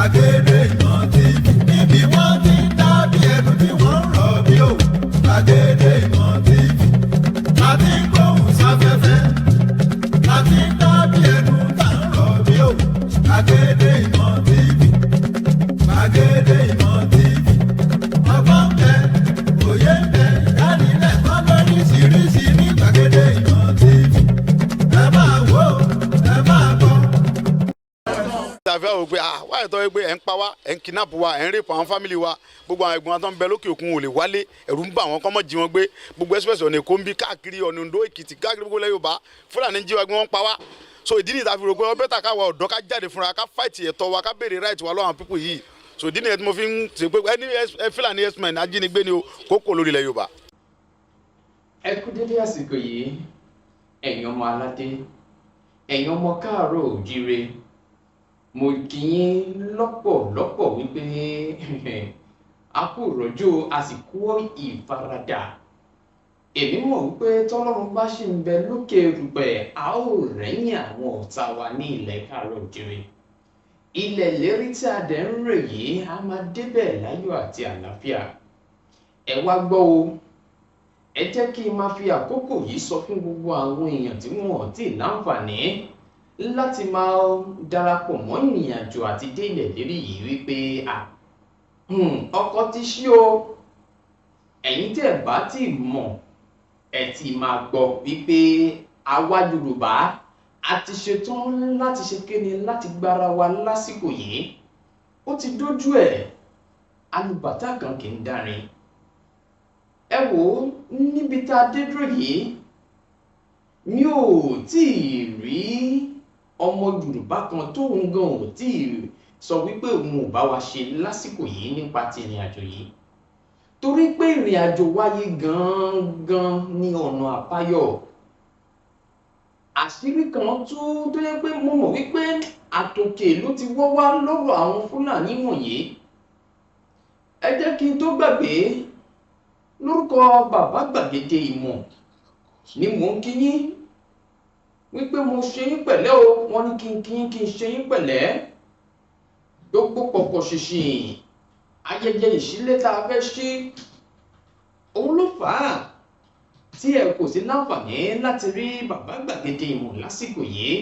gbàgede ìmọ̀ TV níbi wọ́n ti ń dábì ẹnu tí wọ́n ń rọ̀ bí òwú. Gbàgede ìmọ̀ TV láti ń gbóhùn sáfẹ́fẹ́ láti ń dábì ẹnu tá ń rọ̀ bí òwú. Gbàgede ìmọ̀ TV, gbàgede ìmọ̀ TV, ọgbọ́n ń bẹ, òye ń bẹ, ìdánilẹ́kọ̀ọ́ lóríṣiríṣi ní gbàgede ìmọ̀ TV. Ẹ máa wò ó, ẹ máa gbọ́. Àfẹ́ àwọn pé wáyé tó yẹ pé ẹ̀ ń pa wá ẹ̀ ń kidnap wa ẹ̀ ń rape àwọn fámìlì wa gbogbo àwọn ẹ̀gbọ́n tó ń bẹ lókè òkun ò lè wálé ẹ̀rù ń bà wọ́n kọ́ mọ́ jí wọn gbé gbogbo express ọ̀nà Èkó ń bí káàkiri ọ̀nà Oǹdó Èkìtì káàkiri gbogbo ilẹ̀ Yorùbá Fúlàní jí wa gbé wọ́n pa wá so ìdí nìyí tá a fi rò pé wọ́n bẹ́tà káwa ọ̀dọ́ ká jáde fúnra ká fight ẹ̀tọ́ wa ká béèrè right wa lọ́wọ́ àwọn pípò yìí so ìdí nìyẹn tí mo fi ń ṣe pé ẹni Fúlàní herdsmen ajínigbé ni o kókó lórí ilẹ̀ Yorùbá. Ẹ kú dédé àsìkò yìí ẹ̀yin ọmọ aládé ẹ̀yin ọmọ káàárọ̀ òjíire mo kí yín lọ́pọ̀lọpọ̀ wípé a kú rọ́jò àsìkò ìfaradà èmi mọ̀ wípé tọ́lọ́run bá ṣì ń bẹ lókè erùpẹ̀ a ó rẹ́yìn àwọn ọ̀tá wa ní ilẹ̀ káàárọ̀ òjíire ilẹ̀ lérí tí a dẹ̀ ń rè yìí a máa débẹ̀ láyọ̀ àti àlàáfíà ẹ wá gbọ́ o ẹ jẹ́ kí n máa fi àkókò yìí sọ fún gbogbo àwọn èèyàn tí wọn ò tí ì láǹfààní láti máa darapọ̀ mọ́ ìrìn àjò àti dé ilẹ̀ lérí yìí wípé ọkọ̀ ti ṣí o ẹ̀yin tẹ́ bá ti mọ̀ ẹ ti máa gbọ́ wípé àwa Yorùbá a ti ṣetán láti ṣe kéne láti gbára wa lásìkò yìí ó ti dójú ẹ̀ alùbàtà kan kì í dárin ẹ wò ó níbi tá a dé dúró yìí mi ò tí ì rí ọmọ Yorùbá kan tóun gan ò tí ì sọ wípé òun ò bá wa ṣe lásìkò yìí nípa ti ìrìn àjò yìí torí pé ìrìn àjò wáyé gangan ní ọ̀nà àbáyọ àṣírí kan tó yẹ pé mo mọ̀ wípé àtòkè ló ti wọ́ wá lọ́rọ̀ àwọn Fúlàní wọ̀nyí ẹ jẹ́ kí n tó gbàgbé lórúkọ bàbá gbàgede ìmọ̀ ni mò ń kí yín wípé mo ṣe yín pẹ̀lẹ́ o wọ́n ní kí n ṣe yín pẹ̀lẹ́ gbogbo pọ̀pọ̀ ṣìṣìn ayẹyẹ ìṣílẹ̀ tá a fẹ́ ṣí òun ló fà á tí ẹ kò sí láǹfààní láti rí bàbá gbàgede ìmọ̀ lásìkò yìí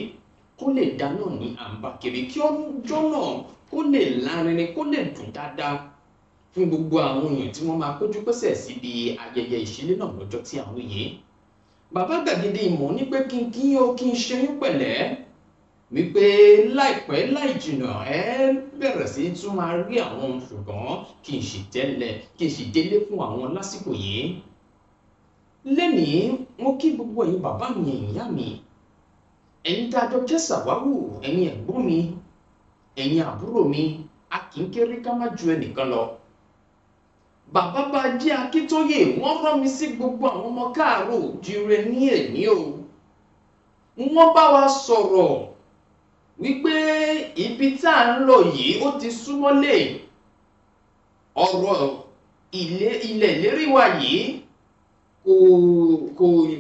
kó lè dáná ní àǹbàkiri kí ọjọ́ náà kó lè lárinrin kó lè dùn dáadáa fún gbogbo àwọn èèyàn tí wọ́n máa péjú pésẹ̀ síbi ayẹyẹ ìṣílẹ̀ náà lọ́jọ́ tí àwọn yìí bàbá gbàgede ìmọ̀ ní pé kí n ṣe yín pẹ̀lẹ́ wípé láìpẹ́ láì jìnnà ẹ bẹ̀rẹ̀ sí tún máa rí àwọn ṣùgbọ́n kí n sì délé fún àwọn lásìkò yìí lẹ́nìí mo kí gbogbo ẹ̀yin bàbá mi ìyá mi ẹ̀yin tá a jọ jẹ́ sàwáwù ẹ̀yin ẹ̀gbọ́n mi ẹ̀yin àbúrò mi a kì í kéré ká má ju ẹnìkan lọ bàbá bá jẹ́ Akintoye wọ́n rán mi sí gbogbo àwọn ọmọ káàárọ̀ òjíire ní èní o wọ́n bá wa sọ̀rọ̀ wípé ibi tá à ń lọ yìí ó ti súnmọ́lé ọ̀rọ̀ ilẹ̀ ìlérí wa yìí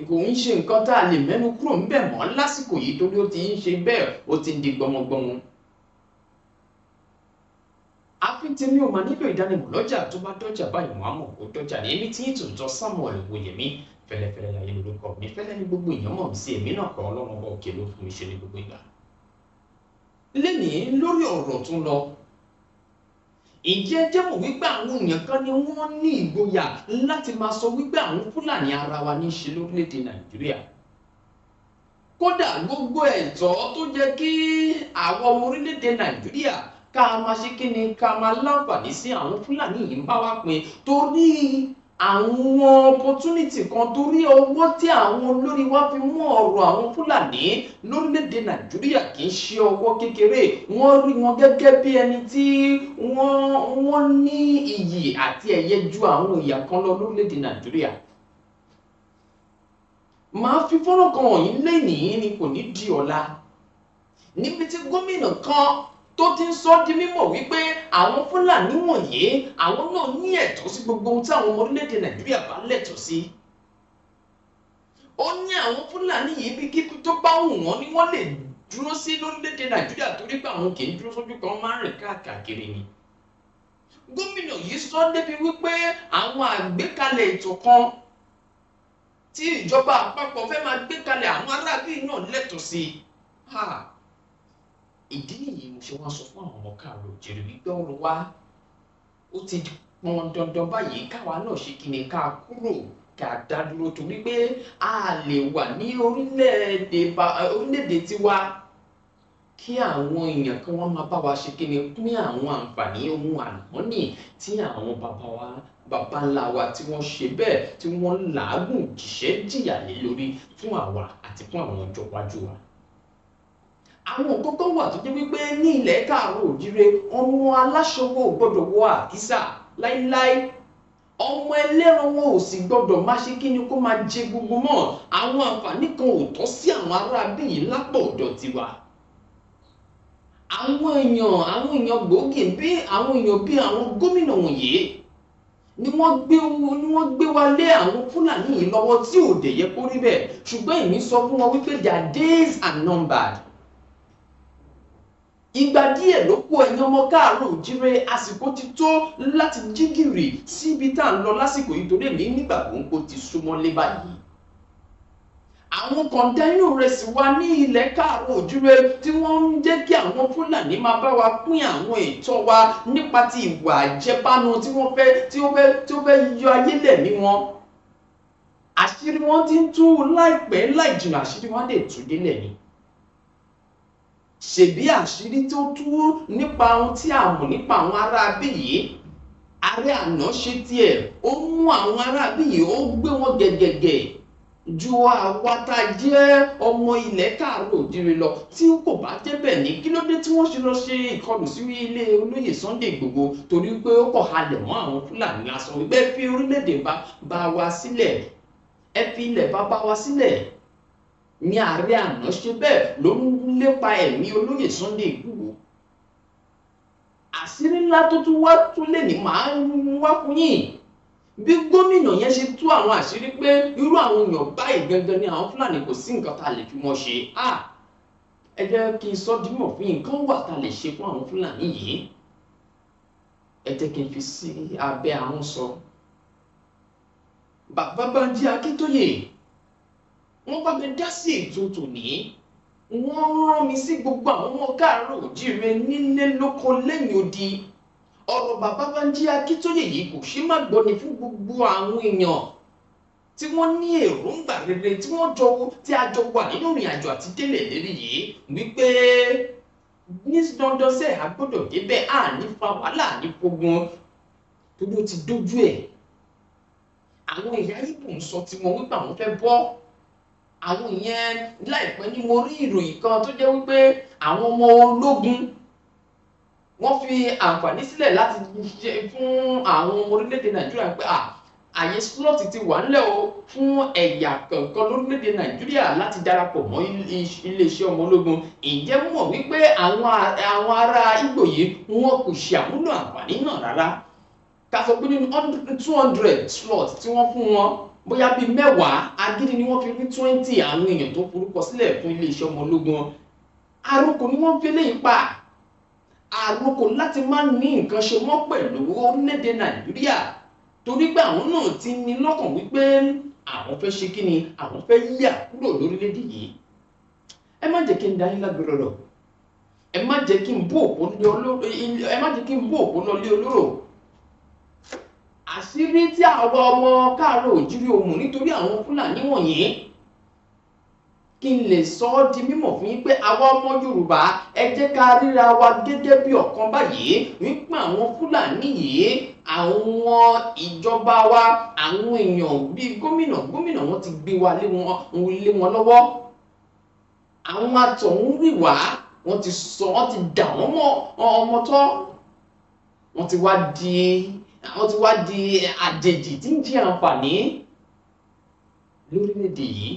kò ń ṣe nǹkan tá a lè mẹ́nu kúrò ń bẹ̀ mọ́ lásìkò yìí torí ó ti ń ṣe bẹ́ẹ̀ ó ti ń di gbọmọgbọmọ àfitẹ́mi ò máa nílò ìdánimọ̀ lọ́jà tó bá dọ́jà báyìí wọ́n á mọ̀ kó dọ́jà ní èmi tí tòótọ́ Samuel Owóyẹmí fẹ́lẹ́fẹ́lẹ́ láyé lórúkọ mi fẹ́lẹ́ ní gbogbo èèyàn mọ̀ sí èmi náà kọ́ Ọlọ́run ọba òkè ló fún mi ṣe ní gbogbo ìgbà. lẹ́nìí lórí ọ̀rọ̀ tó ń lọ ìjẹ́ jẹ́ mọ̀ wípé àwọn èèyàn kan ni wọ́n ní ìgboyà láti máa sọ wípé àwọn Fúlàní ara wa ní í ṣe lórílẹ̀‐èdè Nàìjíríà kódà gbogbo ẹ̀tọ́ tó jẹ́ kí àwọn ọmọ orílẹ̀‐èdè Nàìjíríà ká máa ṣe kí ni ká máa láǹfààní sí àwọn Fúlàní yìí ń bá wa pín torí àwọn opportunity kan torí owó tí àwọn olórí wa fi mú ọ̀rọ̀ àwọn Fúlàní lórílẹ̀‐èdè Nàìjíríà kì í ṣe owó kékeré wọ́n rí wọn gẹ́gẹ́ bí ẹni tí wọ́n ní iyì àti ẹ̀yẹ ju àwọn ìyà kan lọ lórílẹ̀‐èdè Nàìjíríà màá fi fọ́nrán kan wọ̀nyí lẹ́yìn ní kò ní di ọ̀la níbi tí gómìnà kan tó ti ń sọ di mímọ̀ wípé àwọn Fúlàní wọ̀nyí àwọn náà ní ẹ̀tọ́ sí gbogbo ohun tí àwọn ọmọ orílẹ̀-èdè Nàìjíríà bá lẹ́tọ̀ọ́ sí. ó ní àwọn Fúlàní yìí bí kíkú tó bá wù wọ́n ni wọ́n lè dúró sí lórílẹ̀‐èdè Nàìjíríà torí pé àwọn kì í dúró sójú kan, máa ń rìn káàkiri ni. Gómìnà yìí sọ débi wípé àwọn àgbékalẹ̀ ètò kan tí ìjọba àpapọ̀ fẹ́ máa gbé kalẹ̀ àwọn aráàlú náà lẹ́tọ̀ọ́ sí i. Ìdí nìyí mo ṣe wá sọ fún àwọn ọmọ káàárọ̀ oòjíire wípé ọ̀rọ̀ wa ó ti pọn dandan báyìí káwa náà ṣe kí ni ká kúrò ká dá dúró torí pé a lè wà ní orílẹ̀-èdè tiwa kí àwọn èèyàn kan wọ́n máa bá wa ṣe kí ni pín àwọn àǹfààní ohun àlùmọ́nì tí àwọn bàbá ńlá wa tí wọ́n ṣe bẹ́ẹ̀ tí wọ́n làágùn jìṣẹ́ jìyà lé lórí fún àwa àti fún àwọn ọjọ́ iwájú wa. Àwọn kókó wà tó jẹ́ wípé ní ilẹ̀ káàárọ̀ oòjíire ọmọ aláṣọ wo ò gbọ́dọ̀ wọ àkísà láíláí, ọmọ ẹlẹ́ran wọn ò sì gbọ́dọ̀ máa ṣe kí ni kó máa jẹ gbogbo mọ́. Àwọn àǹfààní kan ò tọ́ sí àwọn aráabí yìí lápò ọ̀dọ̀ tiwa. Àwọn èèyàn gbòógì bí àwọn gómìnà wọ̀nyí ni wọ́n gbé wa lé àwọn Fúlàní yìí lọ́wọ́ tí ò dẹ̀ yẹ kó rí bẹ́ẹ̀. Ṣùgbọ́n èmi sọ fún wọn wípé their days are numbered. Ìgbà díẹ̀ ló kù ẹ̀yin ọmọ káàárọ̀ oòjíire, àsìkò ti tó láti jí gìrì síbi tá à ń lọ lásìkò yìí torí èmi nígbàgbọ́ ń kó ti súnmọ́lé báyìí. Àwọn kọ̀ǹtẹ́nù rẹsì wa ní ilẹ̀ káàárọ̀ oòjíire tí wọ́n ń jẹ́ kí àwọn Fúlàní máa bá wa pín àwọn ẹ̀tọ́ wa nípa ti ìwà àjẹbánu tí ó fẹ́ yọ ayé lẹ̀mí wọn. Àṣírí wọn ti ń tú láìpẹ́ láì jìnnà, àṣírí wọn lè tú délẹ̀ ni. Ṣèbí àṣírí tó tú nípa ohun tí a mọ̀ nípa àwọn aráabí yìí, ààrẹ àná ṣe tiẹ̀, ó mú àwọn aráabí yìí ó gbé wọn gẹ̀gẹ̀gẹ̀ ju àwa tá a jẹ́ ọmọ ilẹ̀ káàárọ̀ oòjíire lọ. Tí kò bá jẹ́ bẹ́ẹ̀ ní kí ló dé tí wọ́n ṣe lọ ṣe ìkọlù sí ilé olóyè Sunday Igboho torí pé ó kọ̀ halẹ̀ mọ́ àwọn Fúlàní lásán wípé ẹ fi orílẹ̀-èdè bá wa sílẹ̀, ẹ fi ilẹ̀ bá wa sílẹ̀. Ní ààrẹ àná ṣe bẹ́ẹ̀ ló ń lépa ẹ̀mí olóyè Sunday Igboho. Àṣírí ńlá tó tún lè ní máa ń wá fún yín bí gómìnà yẹn ṣe tú àwọn àṣírí pé irú àwọn èèyàn báyìí gangan ni àwọn Fúlàní, kò sí nǹkan tá a lè fi wọn ṣe. Ẹ jẹ́ kí n sọ dímọ̀ fún yín, nǹkan wà tá a lè ṣe fún àwọn Fúlàní yìí. Ẹ jẹ́ kí n fi sí abẹ́ àwọn sọ. Bàbá Bánjí Akintoye wọ́n bá mi dá sí ètò tòní, wọ́n rán mi sí gbogbo àwọn ọmọ káàárọ̀ oòjíire nílé lóko lẹ́yìn odi. Ọ̀rọ̀ bàbá Bánjí Akintoye yìí kò ṣe má gbọ́ ni fún gbogbo àwọn èèyàn tí wọ́n ní èròǹgbà rere tí a jọ wà nínú ìrìn àjò àti délẹ̀ lérí yìí wípé ní dandan sẹ́ a gbọ́dọ̀ débẹ̀, à ní fa wàhálà ní fogun torí ó ti dójú ẹ̀. Àwọn ìyá Ìgbò ń sọ tiwọn wípé àwọn fẹ́ bọ́. Àwọn ìyẹn láìpẹ́ ní mo rí ìròyìn kan tó jẹ́ wípé àwọn ọmọ ológun wọ́n fi àǹfààní sílẹ̀ láti ṣe fún àwọn ọmọ orílẹ̀-èdè Nàìjíríà pé àyè slọ́ọ̀tì ti wà ńlẹ̀ o fún ẹ̀yà kọ̀ọ̀kan lórílẹ̀-èdè Nàìjíríà láti darapọ̀ mọ́ iléeṣẹ́ ọmọ ológun. Ǹjẹ́ mọ̀ wípé àwọn ará Ìgbò yìí wọn kò ṣe àmúlò àǹfààní náà rárá. Ká sọ pé nínú 200 slot tí wọ́n fún wọn, bóyá bíi 10 agídí ni wọ́n fi rí 20 àwọn èèyàn tó forúkọ sílẹ̀ fún iléeṣẹ́ ọmọ ológun. Àròkò ni wọ́n fi léyìí pa. Àròkò láti má ní nǹkan ṣe mọ́ pẹ̀lú orílẹ̀-èdè Nàìjíríà torí pé àwọn náà ti ní lọ́kàn wípé àwọn fẹ́ ṣe kí ni, àwọn fẹ́ yà kúrò lórílẹ̀-èdè yìí. Ẹ má jẹ́ kí n dá yín lágbèrè rọ̀, ẹ má jẹ́ kí n bó òpó lọ lé olóró. Àṣírí tí àwọn ọmọ káàárọ̀ oòjíire ò mọ̀ nítorí àwọn Fúlàní wọ̀nyí, kí n lè sọ ọ́ di mímọ̀ fún yín pé àwa ọmọ Yorùbá ẹ jẹ́ ká ríra wa gẹ́gẹ́ bí ọ̀kan báyìí wípé àwọn Fúlàní yìí, àwọn ìjọba wa, àwọn èèyàn bíi gómìnà wọn ti gbé wa lé wọn lọ́wọ́. Àwọn atọ̀húnrì wá wọ́n ti dà wọ́n mọ́ ọmọ tọ́, wọ́n ti wá di àjèjì tí ń jẹ àǹfààní lórílẹ̀-èdè yìí.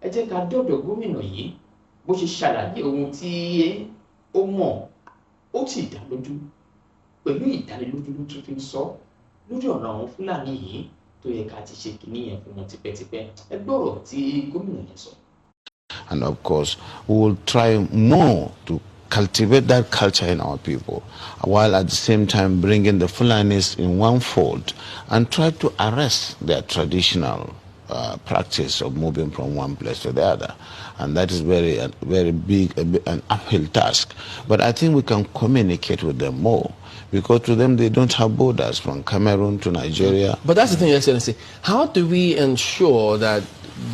Ẹ jẹ́ ká dọ̀dọ̀ gómìnà yìí bó ṣe ṣàlàyé ohun tí ó mọ̀, ó sì dá lójú pẹ̀lú ìdánilójú ló tún fi ń sọ lórí ọ̀nà àwọn Fúlàní yìí tó yẹ ká ti ṣe kìíní yẹn fún wọn tipẹ́tipẹ́. Ẹ gbọ́rọ̀ tí gómìnà yẹn sọ. And of course, we will try more to cultivate that culture in our people, while at the same time bringing the Fulanis in one fold and try to arrest their traditional practice of moving from one place to the other. And that is very big, an uphill task. But I think we can communicate with them more, because to them they don't have borders from Cameroon to Nigeria. But that's the thing, Excellency. How do we ensure that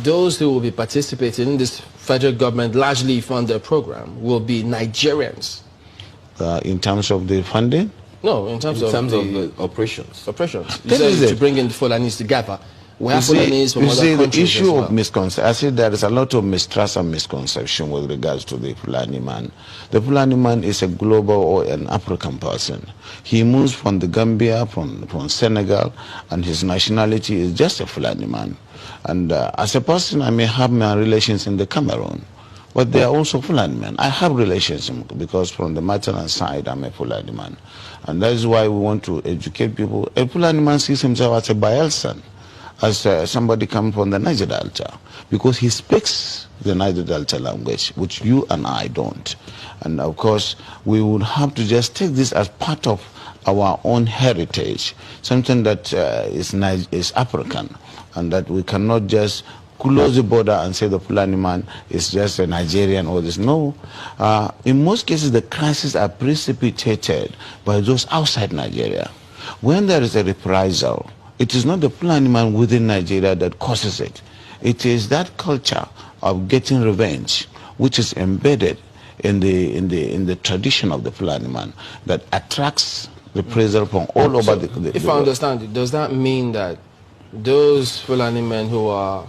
those who will be participating in this federal government largely funded program will be Nigerians? In terms of the funding? No, in terms of the operations. Operations. You This said is to it. bring in the Fulanis together. We have You Fulanis from other see, the countries issue as well. of misconception, I said there is a lot of mistrust and misconception with regards to the Fulani man. The Fulani man is a global or an African person. He moves from the Gambia, from Senegal, and his nationality is just a Fulani man. And as a person, I may have my relations in the Cameroon, but they are also Fulani men. I have relations because from the maternal side, I'm a Fulani man. And that is why we want to educate people. A Fulani man sees himself as a Bayelsan, as somebody comes from the Niger Delta, because he speaks the Niger Delta language, which you and I don't. And of course, we would have to just take this as part of our own heritage, something that is African, and that we cannot just close the border and say the Fulani man is just a Nigerian or this. No. In most cases, the crises are precipitated by those outside Nigeria. When there is a reprisal, it is not the Fulani man within Nigeria that causes it. It is that culture of getting revenge, which is embedded in the tradition of the Fulani man, that attracts reprisal from all over the If I world. understand it, does that mean that those Fulani men who are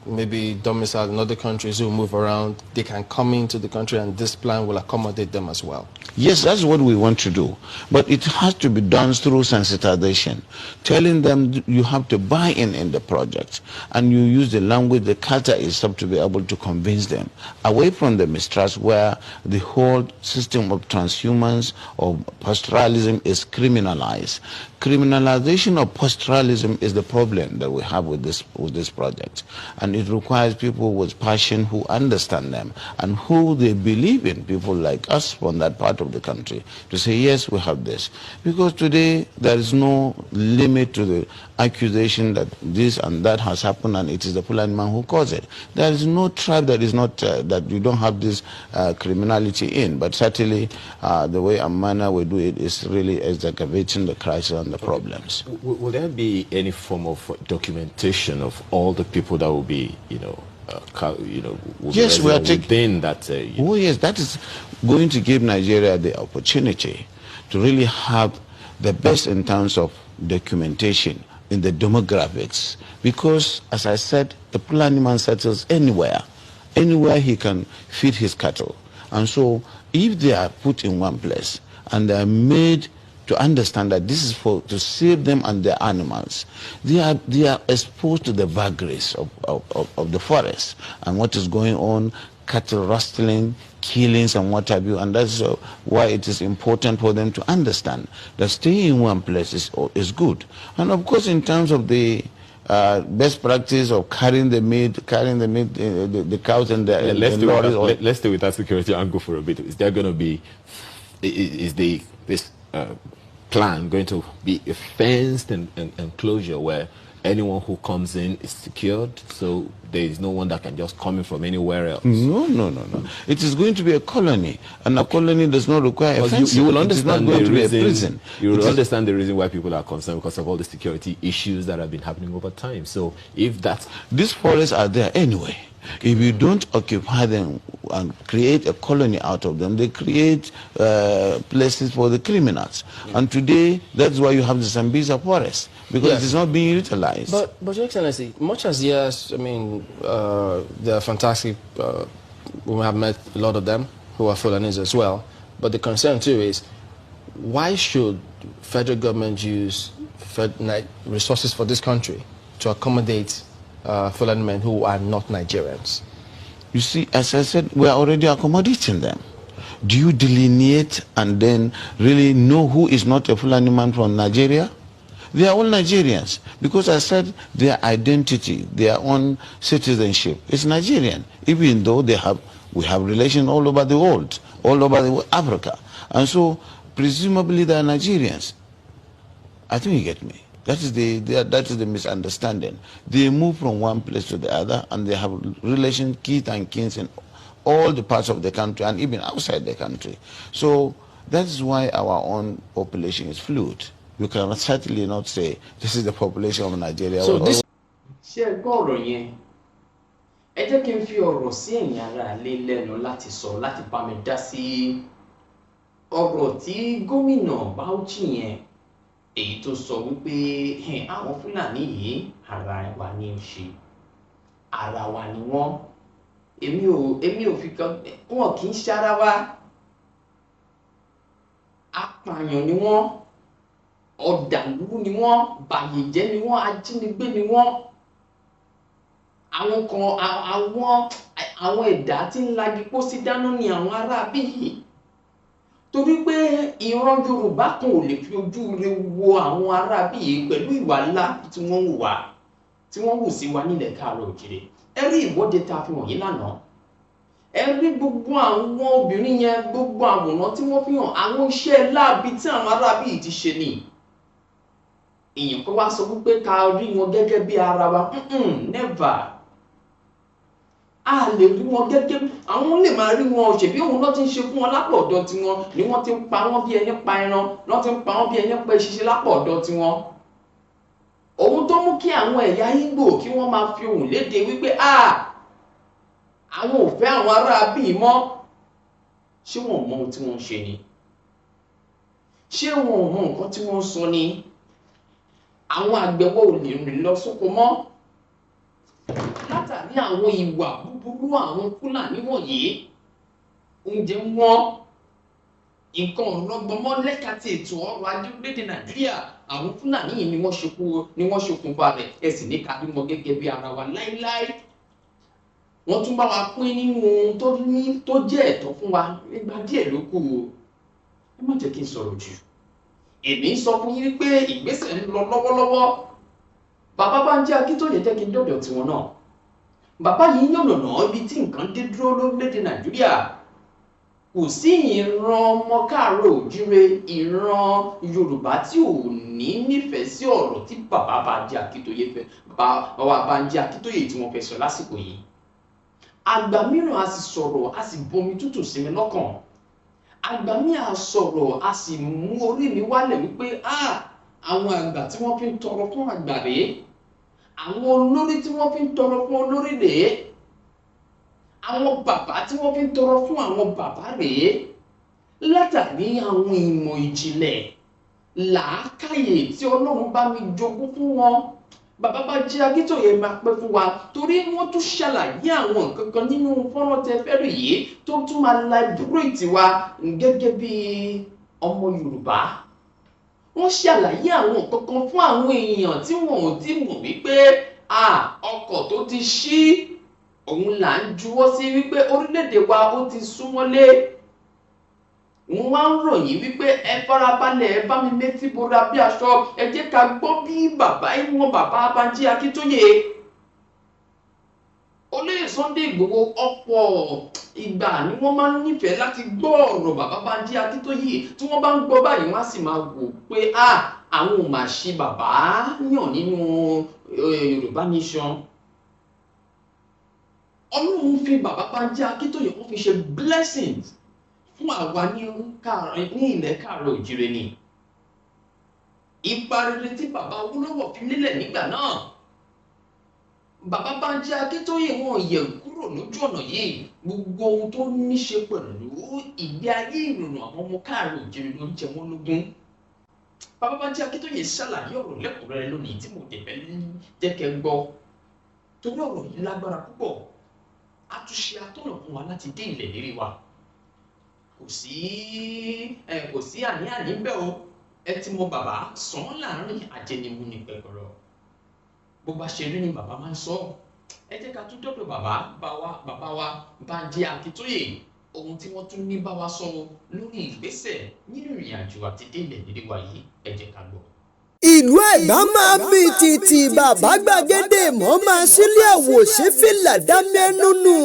maybe domiciled in other countries, who move around, they can come into the country and this plan will accommodate them as well? Yes, that's what we want to do. But it has to be done through sensitization, telling them you have to buy in the project, and you use the language, the culture itself to be able to convince them, away from the mistrust where the whole system of transhumance or pastoralism is criminalized. Criminalization of pastoralism is the problem that we have with this project, and it requires people with passion who understand them and who they believe in, people like us from that part of the country, to say yes, we have this. Because today there is no limit to the accusation that this and that has happened and it is the Fulani man who caused it. There is no tribe that is not that you don't have this criminality in, but certainly the way and manner we do it is really excavating the crisis and the problems. Will there be any form of documentation of all the people that will be, will yes, be we are within that? Oh yes, that is going to give Nigeria the opportunity to really have the best in terms of documentation in the demographics, because as I said, the Fulani man settles anywhere he can feed his cattle. And so if they are put in one place and they are made to understand that this is to save them and their animals, they are exposed to the vagaries of the forest and what is going on, cattle rustling, killings and what have you, and that's why it is important for them to understand that staying in one place is good. And of course, in terms of the best practice of carrying the meat, the cows and the let's stay with that security angle for a bit. Is there going to be, this plan going to be a fenced enclosure where anyone who comes in is secured, so there is no one that can just come in from anywhere else? No. It is going to be a colony, and a colony does not require a fence. You will It is not understand going the to be a reason. prison. You will understand the reason why people are concerned, because of all the security issues that have been happening over time. So if that's... These forests are there anyway. If you don't occupy them and create a colony out of them, they create places for the criminals. And today, that's why you have the Sambisa forest, because it is not being utilized. But Your Excellency, much as yes, I mean, they're fantastic. We have met a lot of them who are Fulanis as well. But the concern too is, why should federal government use resources for this country to accommodate Fulani men who are not Nigerians? You see, as I said, we are already accommodating them. Do you delineate and then really know who is not a Fulani man from Nigeria? They are all Nigerians because I said their identity, their own citizenship is Nigerian, even though we have relations all over the world, all over Africa. And so presumably they are Nigerians. I think you get me. That is the misunderstanding. They move from one place to the other, and they have relations, kith and kins in all the parts of the country and even outside the country. So that is why our own population is fluid. You can certainly not say this is the population of Nigeria. So this. ṣé ẹ gbọ́ ọ̀rọ̀ yẹn? Ẹ jẹ́ kí n fi ọ̀rọ̀ sí ẹ̀yin ará ilé lẹ́nu láti sọ, láti bá mi dá sí ọ̀rọ̀ tí gómìnà Bauchi yẹn èyí tó sọ wípé àwọn Fúlàní yìí ara wa ní í ṣe, ara wa ni wọ́n, èmi ò fi kan, wọn kì í ṣe ara wa, apààyàn ni wọ́n, ọ̀dàlúrú ni wọ́n, bàyèjẹ́ ni wọ́n, ajínigbé ni wọ́n, àwọn kan àwọn ẹ̀dá tí ń lagi pósí dáná ni àwọn ará bí yìí, torí pé ìran Yorùbá kan ò lè fi ojú rere wo àwọn ará bí yìí pẹ̀lú ìwà ńlá tí wọ́n hù sí wa nílẹ̀ Káàárọ̀ Oòjíire. Ẹ rí ìwọ́de tá a fi hàn yín lánàá, ẹ rí gbogbo àwọn obìnrin yẹn, gbogbo àwòrán tí wọ́n fi hàn, àwọn iṣẹ́ láabi tí àwọn ará bí yìí ti ṣe ni. Èèyàn kan wá sọ wípé ká rí wọn gẹ́gẹ́ bí ara wa, never. A lè rí wọn gẹ́gẹ́, àwọn lè máa rí wọn ṣèbí òun náà ti ń ṣe fún wọn lápò ọ̀dọ̀ tiwọn, ni wọ́n ti ń pa wọ́n bí ẹni pa ẹran, wọ́n ti ń pa wọ́n bí ẹni pa eṣinṣin lápò ọ̀dọ̀ tiwọn. Ohun tó mú kí àwọn ẹ̀yà Ìgbò kí wọ́n máa fi ohùn léde wípé àwọn ò fẹ́ àwọn ará bí mọ́, ṣé wọn ò mọ ohun tí wọ́n ń ṣe ni? Ṣé wọn ò mọ nǹkan tí wọ́n ń sọ ni? Àwọn àgbẹ̀wò ò lè rìn lọ sóko mọ́ látàrí àwọn ìwà búburú àwọn Fúlàní wọ̀nyí. Oúnjẹ wọn, nǹkan ọ̀rọ̀gbọmọ lẹ́ka ti ètò ọrọ̀ ajé orílẹ̀-èdè Nàìjíríà, àwọn Fúlàní yìí ni wọ́n ṣokùnfà rẹ̀. Ẹ sì ní ká rí wọn gẹ́gẹ́ bí ara wa láíláí. Wọ́n tún bá wa pín nínú ohun tó jẹ́ ẹ̀tọ́ fún wa nígbà díẹ̀ ló kù o. Ẹ má jẹ́ kí n sọ̀rọ̀ jù. Èmi ń sọ fún yín wípé ìgbésẹ̀ ń lọ lọ́wọ́lọ́wọ́. Bàbá Bánjí Akíntóyè jẹ́ kí n dọ̀dọ̀ tiwọn náà. Bàbá yìí yànnàná ibi tí nǹkan dé dúró lórílẹ̀-èdè Nàìjíríà. Kò sí ìran ọmọ Káàárọ̀ Oòjíire, ìran Yorùbá tí ò ní nífẹ̀ẹ́ sí ọ̀rọ̀ tí bàbá Bánjí Akíntóyè fẹ́, bàbá Bánjí Akíntóyè tí wọ́n fẹ́ sọ lásìkò yìí. Àgbà mìíràn a sì sọ̀rọ̀, a sì bomi tútù sí mi lọ́kàn. Àgbà mi a sọ̀rọ̀, a sì mú orí mi wálẹ̀ wípé àwọn àgbà tí wọ́n fi ń tọrọ fún àgbà rèé, àwọn olórí tí wọ́n fi ń tọrọ fún olórí rèé, àwọn bàbá tí wọ́n fi ń tọrọ fún àwọn bàbá rèé, látàrí àwọn ìmọ̀ ìjìnlẹ̀ làákàyè tí Ọlọ́run bá mi jogún fún wọn. Bàbá Bánjí Akíntóyè máa pẹ́ fún wa, torí wọ́n tún ṣàlàyé àwọn nǹkan kan nínú fọ́nrán tẹ fẹ́ rí yìí tó tún máa liberate wa gẹ́gẹ́ bí ọmọ Yorùbá. Wọ́n ṣàlàyé àwọn nǹkan kan fún àwọn èèyàn tí wọn ò tí mọ̀ wípé ọkọ̀ tó ti ṣí òun là ń juwọ́ sí wípé orílẹ̀-èdè wa ó ti súnmọ́lé. Wọ́n wá ń ròyìn wípé ẹ farabalẹ̀, ẹ bá mi méjì bora bí aṣọ, ẹ jẹ́ ká gbọ́ bí bàbá Bánjí Akíntóyè. Olóyè Sunday Igboho ọ̀pọ̀ ìgbà ni wọ́n máa ń nífẹ̀ẹ́ láti gbọ́ ọ̀rọ̀ bàbá Bánjí Akíntóyè. Tí wọ́n bá ń gbọ́ báyìí, wọ́n á sì máa wò pé àwọn ò máa ṣe bàbá yàn nínú Yorùbá nation. Ọlọ́run fi bàbá Bánjí Akíntóyè wọ́n fi ṣe blessings fún àwa ní ilẹ̀ Káàárọ̀ Oòjíire ni. Ipa rere tí bàbá Awólọ́wọ̀ fi lélẹ̀ nígbà náà, bàbá Bánjí Akíntóyè wọn yẹ̀ kúrò lójú ọ̀nà yìí. Gbogbo ohun tó ní ṣe pẹ̀lú ìgbé ayé ìrọ̀rùn àwọn ọmọ Káàárọ̀ Oòjíire ló ń jẹ wọ́n lógún. Bàbá Bánjí Akíntóyè ṣàlàyé ọ̀rọ̀ lẹ́kùnrẹ́rẹ́ lónìí tí mo dẹ̀ fẹ́ jẹ́ kẹ́ gbọ́, torí ọ̀rọ̀ yìí lágbára púpọ̀. Àtúnṣe atọ́nà fún wa láti dé ilẹ̀ lérí wa. Kò sí àní-àní ń bẹ o. Ẹ ti mọ bàbá sàn láàrin ajẹnimu ní pẹ̀kọ̀rọ̀. Bó bá ṣe rí ni bàbá máa ń sọ. Ẹ jẹ́ ká tún dọ́dọ̀ bàbá wa Bánjí Akíntóyè, ohun tí wọ́n tún ní bá wa sọ lórí ìgbésẹ̀ nínú ìrìn àjò àti dé ilẹ̀ lérí wa yìí, ẹ jẹ́ ká gbọ́. ìlú Ẹ̀gbá máa mì tìtì bàbá gbàgede mọ́ máa sílé àwòṣe fìlà dámẹ́nu nù.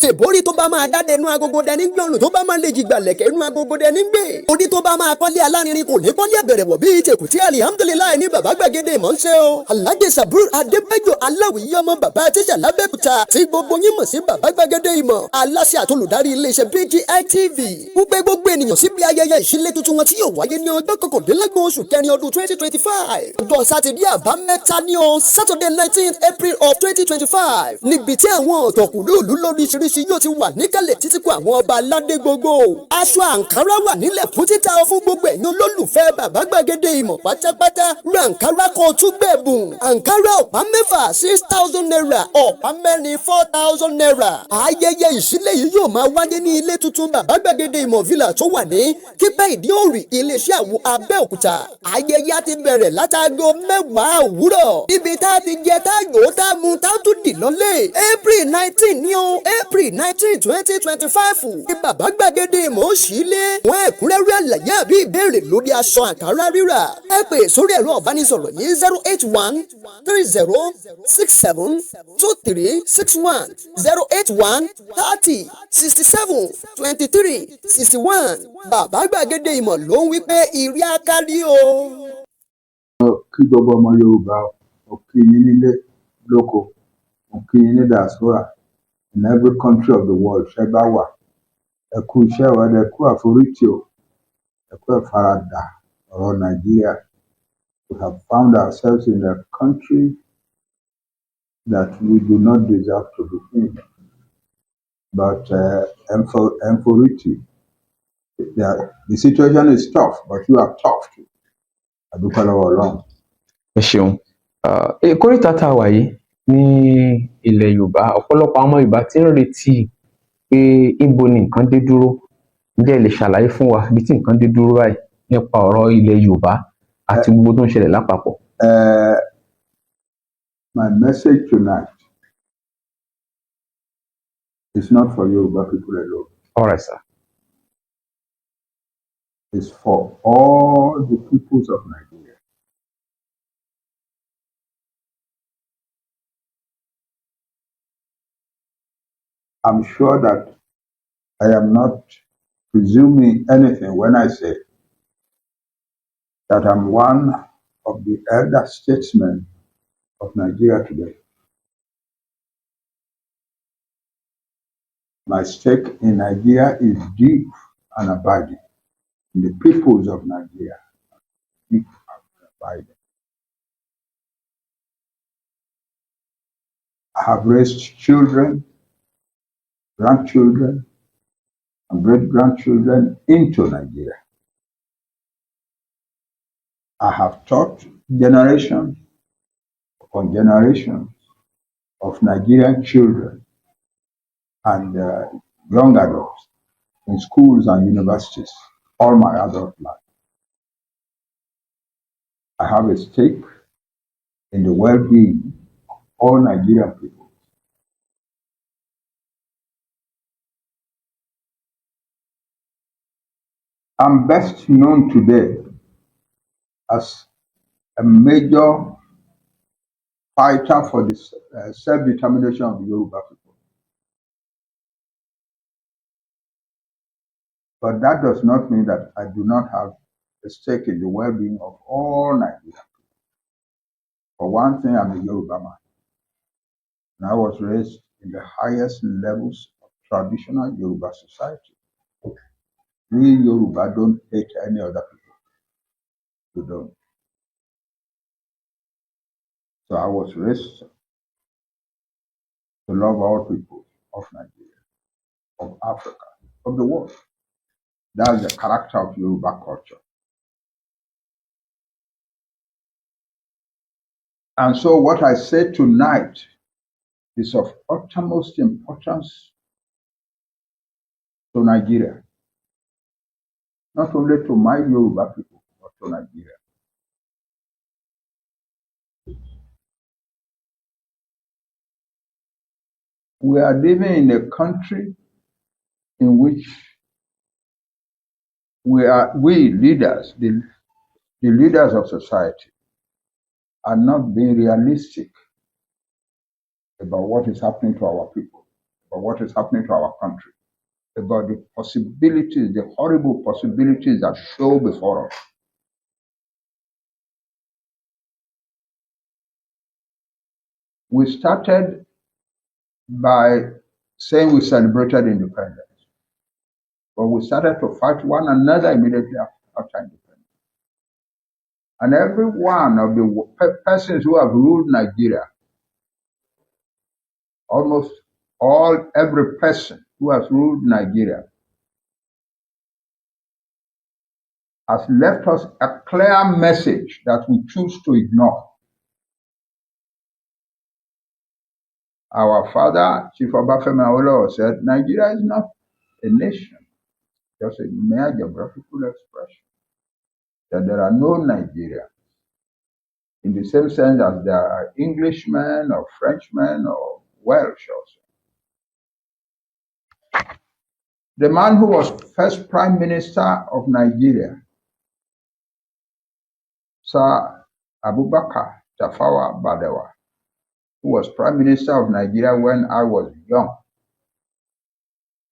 ṣèbórí tó bá máa dáde inú agogo dẹni gbọ̀rùn tó bá máa lè jìgbà lẹ̀kẹ́ inú agogo dẹni gbé. orí tó bá máa kọ́lé alárinrin kò ní kọ́lé àbẹ̀rẹ̀wọ̀ bíi tèkùtì alihamudulilayi ní bàbá gbàgede mọ́ ń ṣe o. Alhaji Sabur Adébáyọ̀ aláwìyí ọmọ bàbá tíṣà lábẹ́kúta tí gbogbo yín mọ̀ sí bàbá gbàgede ìmọ̀ aláṣẹ àtolùdarí iléeṣẹ́ BGI TV. wípé gbogbo ènìyàn síbi ayẹyẹ ìṣílẹ̀ tuntun wọn tí yóò wáyé ní ọjọ́ kọkàndínlọ́gbọ̀n oṣù kẹrin ọdún 2025. ọjọ́ sátidé àbámẹ́ta ní o Saturday 19th April of 2025. níbi tí àwọn ọ̀tọ̀kùlúùlú lóríṣiríṣi yóò ti wà níkàlẹ̀ títí kó àwọn ọba aládé gbogbo. aṣọ àǹkárá wà nílẹ̀ fún títà fún gbogbo ẹ̀yin olólùfẹ́ bàbá gbàgede ìmọ̀ pátápátá. ra àǹkárá kan tún gbẹ̀bùn. àǹkárá ọ̀pá mẹ́fà 6,000 naira ọ̀pá mẹ́rin 4,000 naira. ayẹyẹ ìṣílẹ̀ yìí yóò máa wáyé ní ilé tuntun bàbá gbàgede ìmọ̀ villa tó wà ní kípẹ́ ìdíòrì iléeṣẹ́ àwo Abẹ́òkúta. ayẹyẹ ti bẹ̀rẹ̀ látago 10 òwúrọ̀. ibi tá a ti jẹ tá a yòó tá a mu tá a tún dì lọ́lé. April 19 ní o April 19 2025. ní bàbá gbàgede ìmọ̀ òṣìlẹ̀. wọ́n ẹ̀kúnrẹ́rẹ́ àlàyé àbí ìbéèrè lórí aṣọ àǹkárá rírà. ẹ pè sórí ẹ̀rọ ìbánisọ̀rọ̀ yìí 081 30 67 23 61 081 30 67 23 61. bàbá gbàgede ìmọ̀ ló ń wí pé ìrí akárí o. kí gbogbo ọmọ Yorùbá ó kí yín nílé lóko ó kí yín ní diaspora in every country of the world ṣe bá wà ẹ kú iṣẹ́ ìwádìí ẹ kú àforítì o ẹ kú ẹ̀faradà ọ̀rọ̀ Nàìjíríà. We have found ourselves in a country that we do not deserve to be in, but ẹ̀forítì the situation is tough but you are tough too. Àdúpẹ́ lọ́wọ́ Ọlọ́run. ẹ ṣeun kórìíta tá a wà yìí ní ilẹ̀ Yorùbá ọ̀pọ̀lọpọ̀ àwọn Yorùbá tí ń retí pé ibo ni nǹkan dé dúró. ǹjẹ́ ẹ lè ṣàlàyé fún wa ibi tí nǹkan dé dúró báyìí nípa ọ̀rọ̀ ilẹ̀ Yorùbá àti gbogbo tó ń ṣẹlẹ̀ lápapọ̀. My message tonight is not for Yoruba people alone. All right, sir. It's for all the peoples of Nigeria. I'm sure that I am not presuming anything when I say that I'm one of the elder statesmen of Nigeria today. My stake in Nigeria is deep and abiding. In the peoples of Nigeria, deep and abiding. I have raised children, grandchildren, and great-grandchildren into Nigeria. I have taught generations upon generations of Nigerian children and young adults in schools and universities all my adult life. I have a stake in the well-being of all Nigerian people. I'm best known today as a major fighter for the self-determination of the Yoruba people. But that does not mean that I do not have a stake in the well-being of all Nigerians. For one thing, I'm a Yoruba man. And I was raised in the highest levels of traditional Yoruba society. We Yoruba don't hate any other people. We don't. So I was raised to love all people of Nigeria, of Africa, of the world. That's the character of Yoruba culture. And so what I say tonight is of utmost importance to Nigeria. Not only to my Yoruba people, but to Nigeria. We are living in a country in which we leaders, the leaders of society, are not being realistic about what is happening to our people, about what is happening to our country, about the possibilities, the horrible possibilities that show before us. We started by saying we celebrated independence, but we started to fight one another immediately after independence. And every one of the persons who have ruled Nigeria, almost every person who has ruled Nigeria has left us a clear message that we choose to ignore. Our father, Chief Obafemi Awolowo, said, Nigeria is not a nation, just a mere geographical expression. That there are no Nigerians, in the same sense as there are Englishmen or Frenchmen or Welsh also. The man who was first Prime Minister of Nigeria, Sir Abubakar Tafawa Balewa, who was Prime Minister of Nigeria when I was young,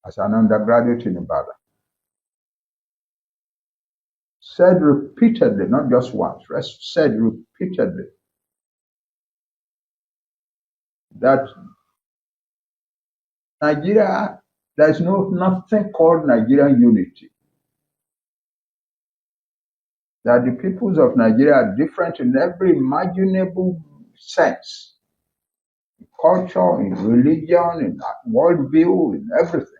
as an undergraduate in Ibadan, said repeatedly, not just once, said repeatedly that Nigeria, there's nothing called Nigerian unity. That the peoples of Nigeria are different in every imaginable sense, in culture, in religion, in worldview, in everything.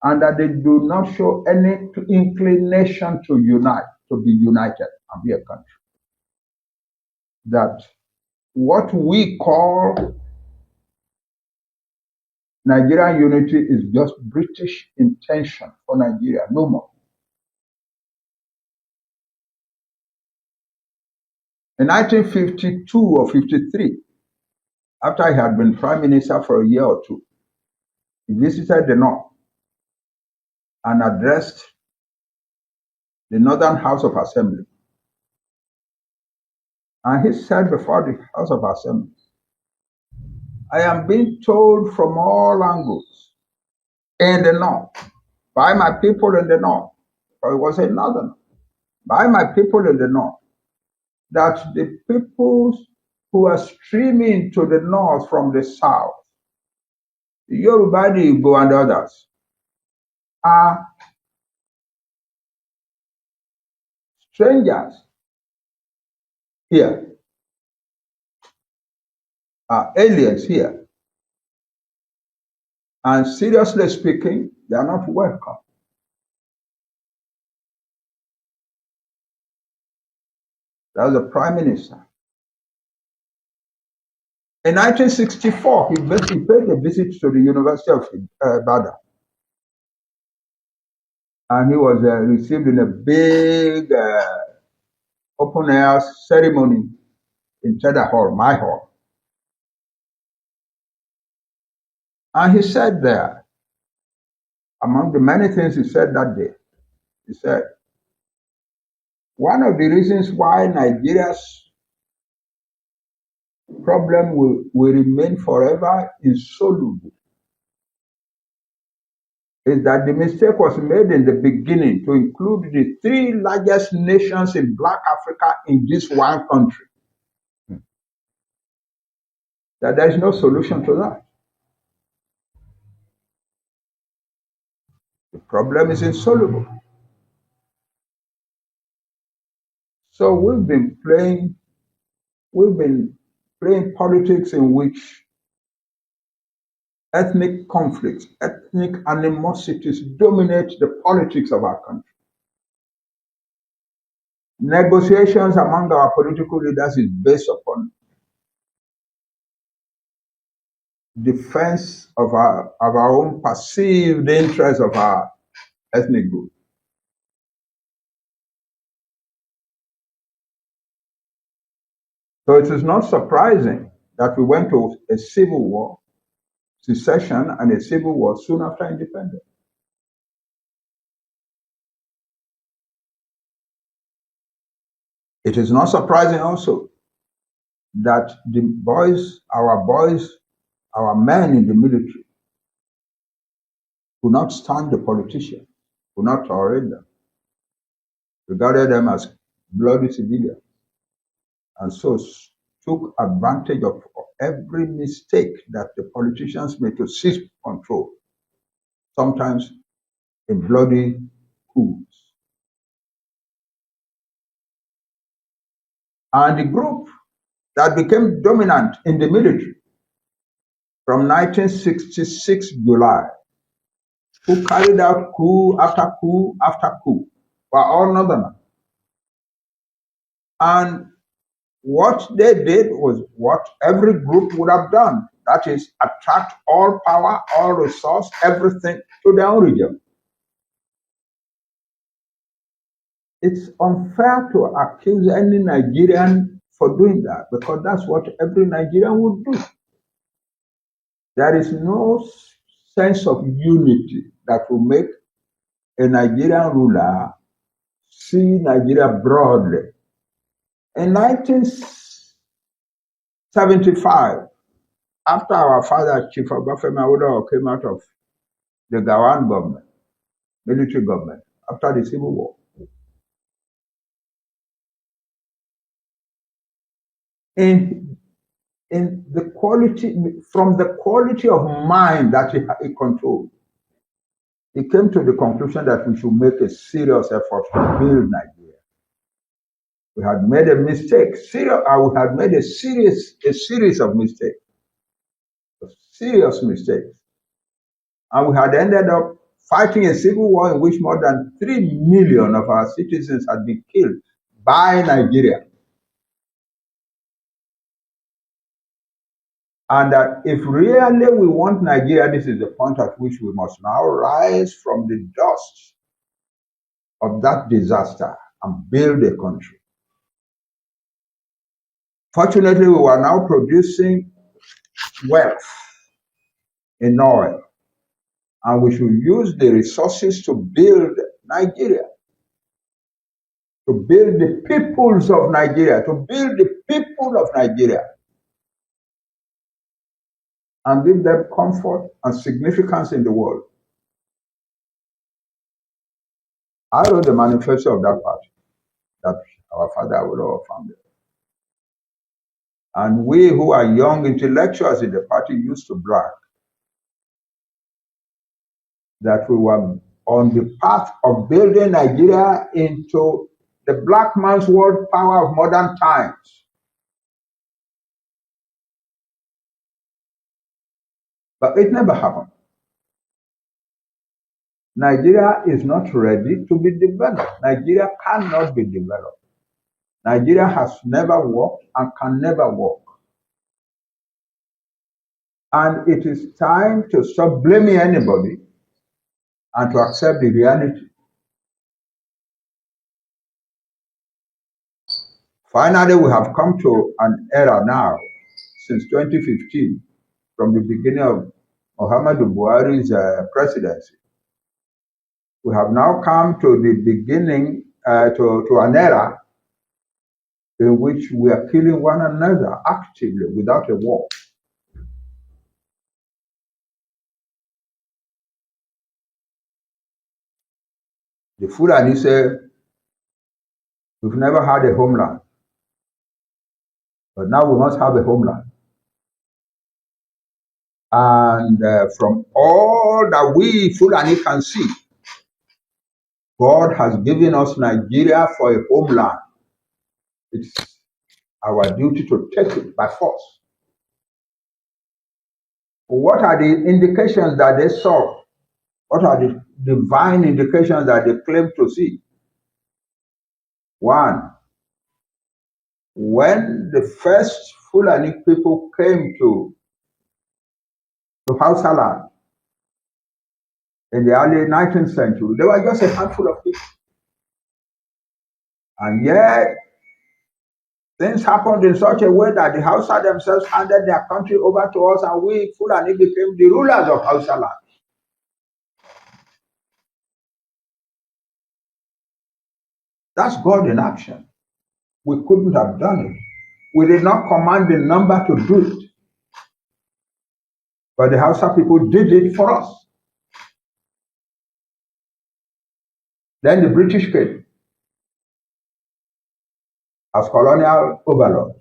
And that they do not show any inclination to unite, to be united and be a country. That what we call Nigerian unity is just British intention for Nigeria, no more. In 1952 or 53, after he had been Prime Minister for a year or two, he visited the North and addressed the Northern House of Assembly. And he said before the House of Assembly, I am being told from all angles in the North, by my people in the North, for it was a Northern, by my people in the North, that the peoples who are streaming to the North from the South, the Yoruba, the Igboho, and others, are strangers here, are aliens here. And seriously speaking, they are not welcome. That was the Prime Minister. In 1964, he paid a visit to the University of Ibadan. And he was received in a big open air ceremony in Cheddar Hall, my hall. And he said there, among the many things he said that day, he said, one of the reasons why Nigeria's problem will remain forever insoluble is that the mistake was made in the beginning to include the three largest nations in Black Africa in this one country. That there is no solution to that. The problem is insoluble. So we've been playing politics in which ethnic conflicts, ethnic animosities dominate the politics of our country. Negotiations among our political leaders is based upon defense of our own perceived interests of our ethnic group. So it is not surprising that we went to a civil war, secession, and a civil war soon after independence. It is not surprising also that our men in the military could not stand the politicians, could not tolerate them, regarded them as bloody civilians, and so took advantage of every mistake that the politicians made to seize control, sometimes in bloody coups. And the group that became dominant in the military from 1966 July, who carried out coup after coup after coup, were all northerners. And what they did was what every group would have done. That is, attract all power, all resource, everything to their own region. It's unfair to accuse any Nigerian for doing that, because that's what every Nigerian would do. There is no sense of unity that will make a Nigerian ruler see Nigeria broadly. In 1975, after our father, Chief Obafemi Awolowo, came out of the Gawan government, military government, after the Civil War, in the quality, from the quality of mind that he controlled, he came to the conclusion that we should make a serious effort to build Nigeria. We had made a mistake. We had made a series of mistakes, serious mistakes. And we had ended up fighting a civil war in which more than 3 million of our citizens had been killed by Nigeria. And that if really we want Nigeria, this is the point at which we must now rise from the dust of that disaster and build a country. Fortunately, we are now producing wealth in oil, and we should use the resources to build Nigeria, to build the peoples of Nigeria, and give them comfort and significance in the world. I wrote the manifesto of that party that our father Awolowo founded. And we who are young intellectuals in the party used to brag that we were on the path of building Nigeria into the black man's world power of modern times. But it never happened. Nigeria is not ready to be developed. Nigeria cannot be developed. Nigeria has never worked and can never work. And it is time to stop blaming anybody and to accept the reality. Finally, we have come to an era now, since 2015, from the beginning of Muhammadu Buhari's presidency. We have now come to the beginning, to an era in which we are killing one another actively without a war. The Fulani say, we've never had a homeland, but now we must have a homeland. And from all that we Fulani can see, God has given us Nigeria for a homeland. It's our duty to take it by force. What are the indications that they saw? What are the divine indications that they claim to see? One, when the first Fulani people came to Hausa land in the early 19th century, they were just a handful of people. And yet, things happened in such a way that the Hausa themselves handed their country over to us, and we Fulani became the rulers of Hausa land. That's God in action. We couldn't have done it We did not command the number to do it, but the Hausa people did it for us. Then the British came as colonial overlords.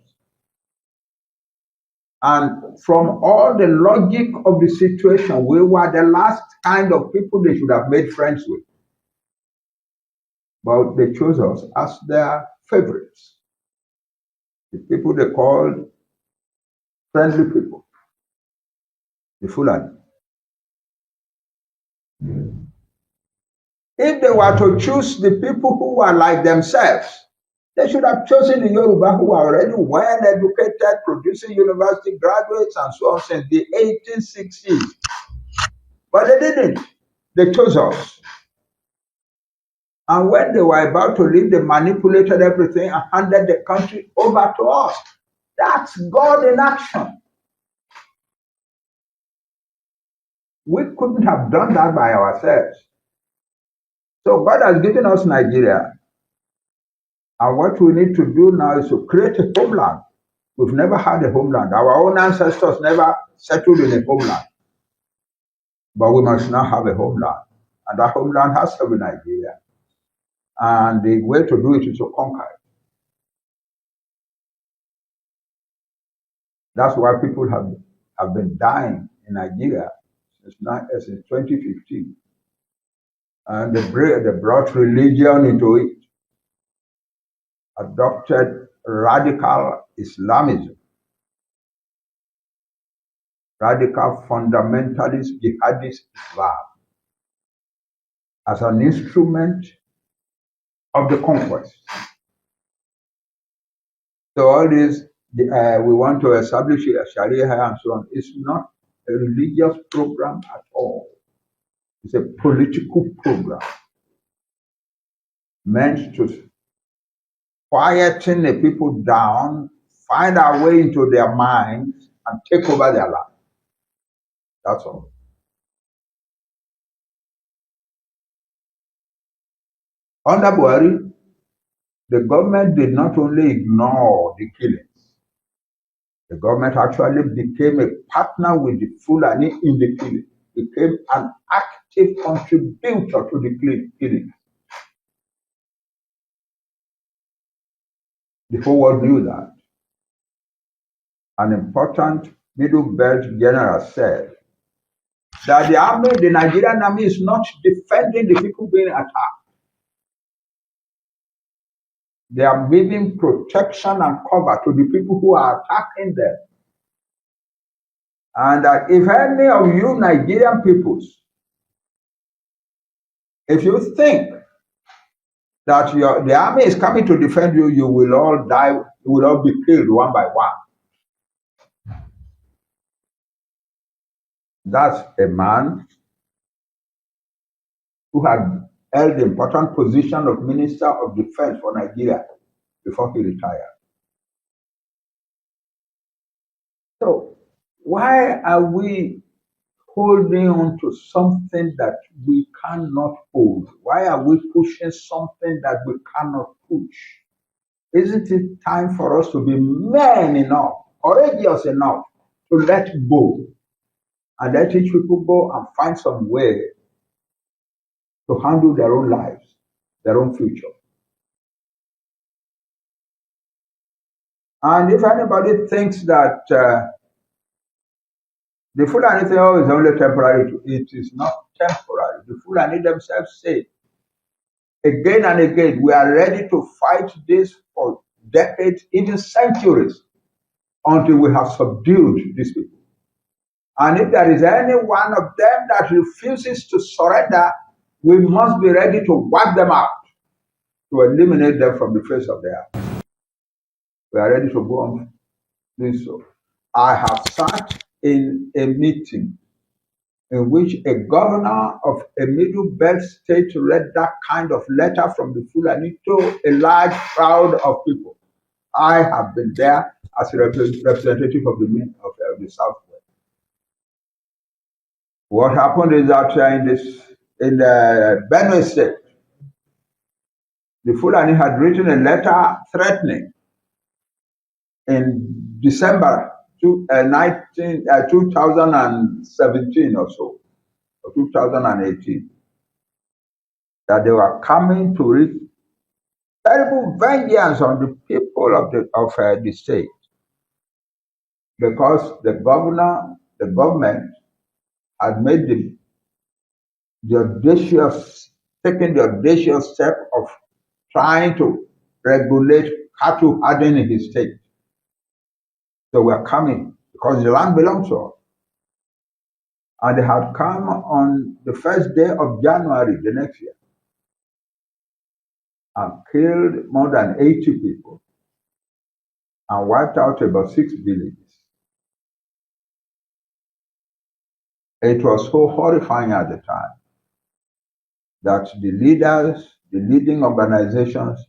And from all the logic of the situation, we were the last kind of people they should have made friends with. But they chose us as their favorites. The people they called friendly people, the Fulani. If they were to choose the people who were like themselves, they should have chosen the Yoruba who are already well educated, producing university graduates and so on since the 1860s. But they didn't. They chose us. And when they were about to leave, they manipulated everything and handed the country over to us. That's God in action. We couldn't have done that by ourselves. So God has given us Nigeria. And what we need to do now is to create a homeland. We've never had a homeland. Our own ancestors never settled in a homeland. But we must now have a homeland. And that homeland has to be Nigeria. And the way to do it is to conquer it. That's why people have been dying in Nigeria since 2015. And they brought religion into it, adopted radical Islamism, radical fundamentalist jihadist Islam as an instrument of the conquest. So all this, we want to establish a Sharia and so on. It's not a religious program at all. It's a political program meant to quieten the people down, find our way into their minds, and take over their life. That's all. Under Buhari, the government did not only ignore the killings, the government actually became a partner with the Fulani in the killing, became an active contributor to the killing. The whole world knew that. An important Middle Belt general said that the Nigerian army is not defending the people being attacked. They are giving protection and cover to the people who are attacking them. And that if any of you Nigerian peoples, if you think that the army is coming to defend you, you will all die, you will all be killed one by one. That's a man who had held the important position of Minister of Defense for Nigeria before he retired. So why are we holding on to something that we cannot hold? Why are we pushing something that we cannot push? Isn't it time for us to be men enough, courageous enough to let go and let each people go and find some way to handle their own lives, their own future? And if anybody thinks that the Fulani thing is only temporary, it is not temporary. The Fulani themselves say, again and again, we are ready to fight this for decades, even centuries, until we have subdued these people. And if there is any one of them that refuses to surrender, we must be ready to wipe them out, to eliminate them from the face of the earth. We are ready to go on doing so. I have sat in a meeting in which a governor of a Middle Belt state read that kind of letter from the Fulani to a large crowd of people. I have been there as a representative of the Southwest. What happened is that in the Benue state, the Fulani had written a letter threatening in December 2017 or so, or 2018, that they were coming to wreak terrible vengeance on the people of the state, because the government had made taken the audacious step of trying to regulate cattle herding in his state. So we are coming because the land belongs to us. And they had come on the first day of January the next year and killed more than 80 people and wiped out about 6 villages. It was so horrifying at the time that the leading organizations,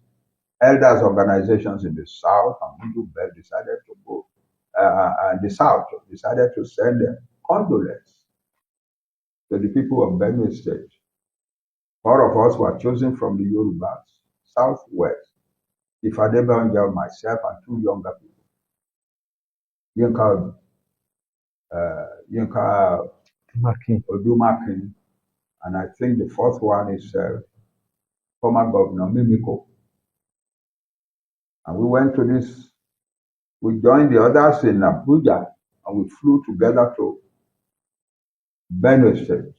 elders organizations in the South and Middle Belt decided to go, the South decided to send condolence to the people of Benue State. 4 of us were chosen from the Yorubas, Southwest, Ifadebanja, myself, and 2 younger people. Yinka Odumakin, and I think the 4th one is former Governor Mimiko. And we went to this, we joined the others in Abuja, and we flew together to Benue State.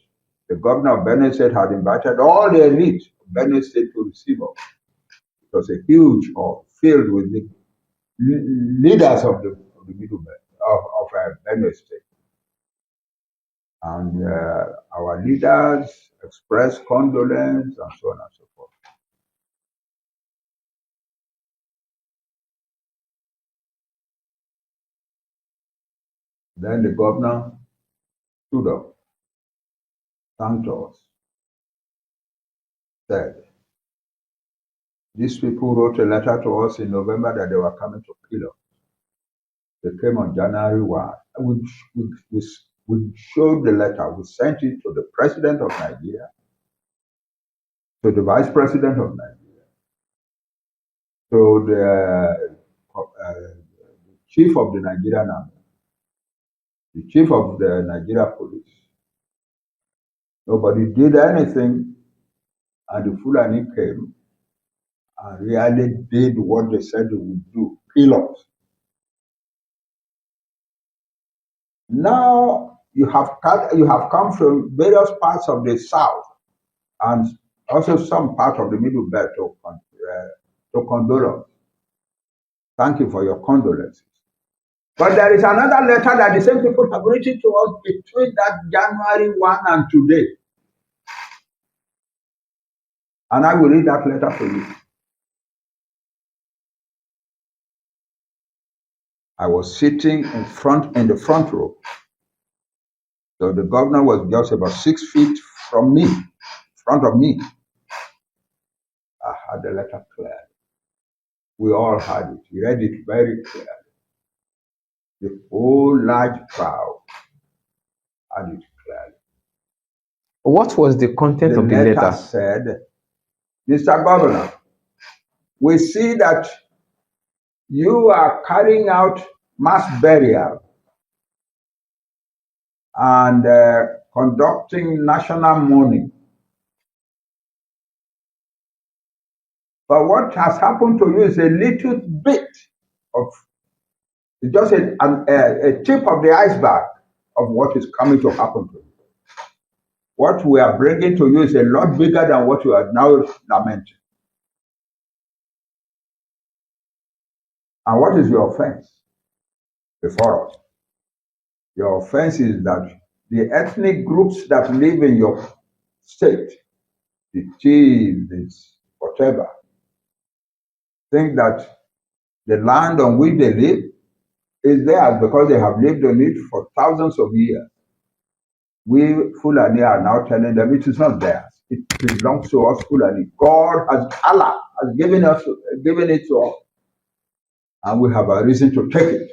The governor of Benue State had invited all the elite of Benue State to receive us. It was a huge hall filled with the leaders of the Middle Belt, of Benue State. And our leaders expressed condolence and so on and so forth. Then the governor stood up, thanked us, said, these people wrote a letter to us in November that they were coming to kill us. They came on January 1. We showed the letter. We sent it to the President of Nigeria, to the Vice President of Nigeria, to the Chief of the Nigerian Army, the Chief of the Nigeria Police. Nobody did anything, and the Fulani came and really did what they said they would do, kill us. Now you have come from various parts of the South and also some part of the Middle Belt to condole us. Thank you for your condolences. But there is another letter that the same people have written to us between that January 1 and today. And I will read that letter for you. I was sitting in the front row. So the governor was just about 6 feet from me, in front of me. I had the letter clearly. We all had it. We read it very clearly. The whole large crowd had it clearly. What was the content of the letter? The letter said, Mr. Governor, we see that you are carrying out mass burial and conducting national mourning. But what has happened to you is a little bit of, just a tip of the iceberg of what is coming to happen to you. What we are bringing to you is a lot bigger than what you are now lamenting. And what is your offense before us? Your offense is that the ethnic groups that live in your state, the chiefs, whatever, think that the land on which they live is theirs because they have lived on it for thousands of years. We Fulani are now telling them it is not theirs. It belongs to us Fulani. Allah has given it to us. And we have a reason to take it.